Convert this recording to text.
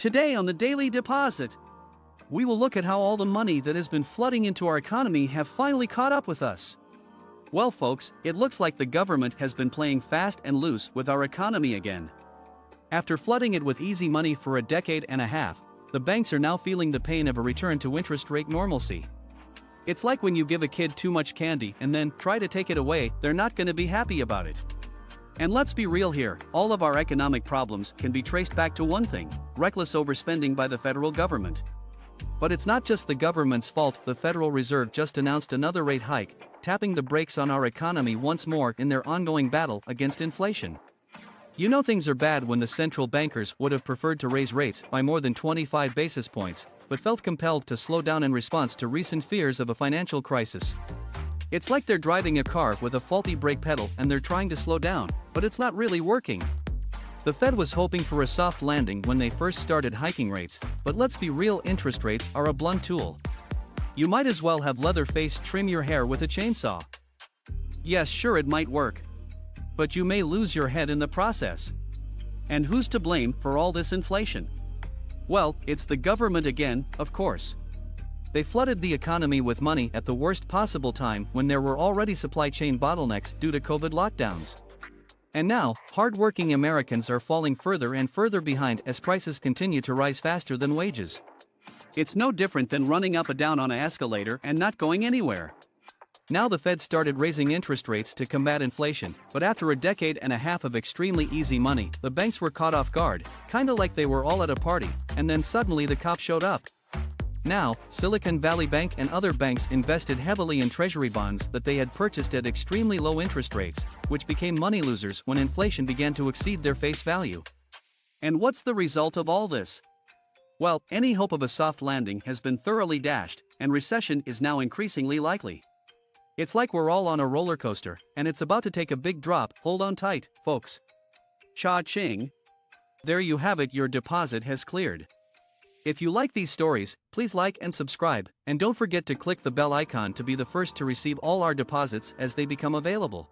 Today on the Daily Deposit, we will look at how all the money that has been flooding into our economy have finally caught up with us. Well folks, it looks like the government has been playing fast and loose with our economy again. After flooding it with easy money for a decade and a half, the banks are now feeling the pain of a return to interest rate normalcy. It's like when you give a kid too much candy and then try to take it away, they're not going to be happy about it. And let's be real here, all of our economic problems can be traced back to one thing: reckless overspending by the federal government. But it's not just the government's fault. The Federal Reserve just announced another rate hike, tapping the brakes on our economy once more in their ongoing battle against inflation. You know things are bad when the central bankers would have preferred to raise rates by more than 25 basis points, but felt compelled to slow down in response to recent fears of a financial crisis. It's like they're driving a car with a faulty brake pedal and they're trying to slow down, but it's not really working. The Fed was hoping for a soft landing when they first started hiking rates, but let's be real, interest rates are a blunt tool. You might as well have Leatherface trim your hair with a chainsaw. Yes, sure, it might work, but you may lose your head in the process. And who's to blame for all this inflation? Well, it's the government again, of course. They flooded the economy with money at the worst possible time when there were already supply chain bottlenecks due to COVID lockdowns. And now, hard-working Americans are falling further and further behind as prices continue to rise faster than wages. It's no different than running up and down on an escalator and not going anywhere. Now the Fed started raising interest rates to combat inflation, but after a decade and a half of extremely easy money, the banks were caught off guard, kinda like they were all at a party, and then suddenly the cops showed up. Now, Silicon Valley Bank and other banks invested heavily in treasury bonds that they had purchased at extremely low interest rates, which became money losers when inflation began to exceed their face value. And what's the result of all this? Well, any hope of a soft landing has been thoroughly dashed, and recession is now increasingly likely. It's like we're all on a roller coaster, and it's about to take a big drop. Hold on tight, folks. Cha-ching! There you have it, your deposit has cleared. If you like these stories, please like and subscribe, and don't forget to click the bell icon to be the first to receive all our deposits as they become available.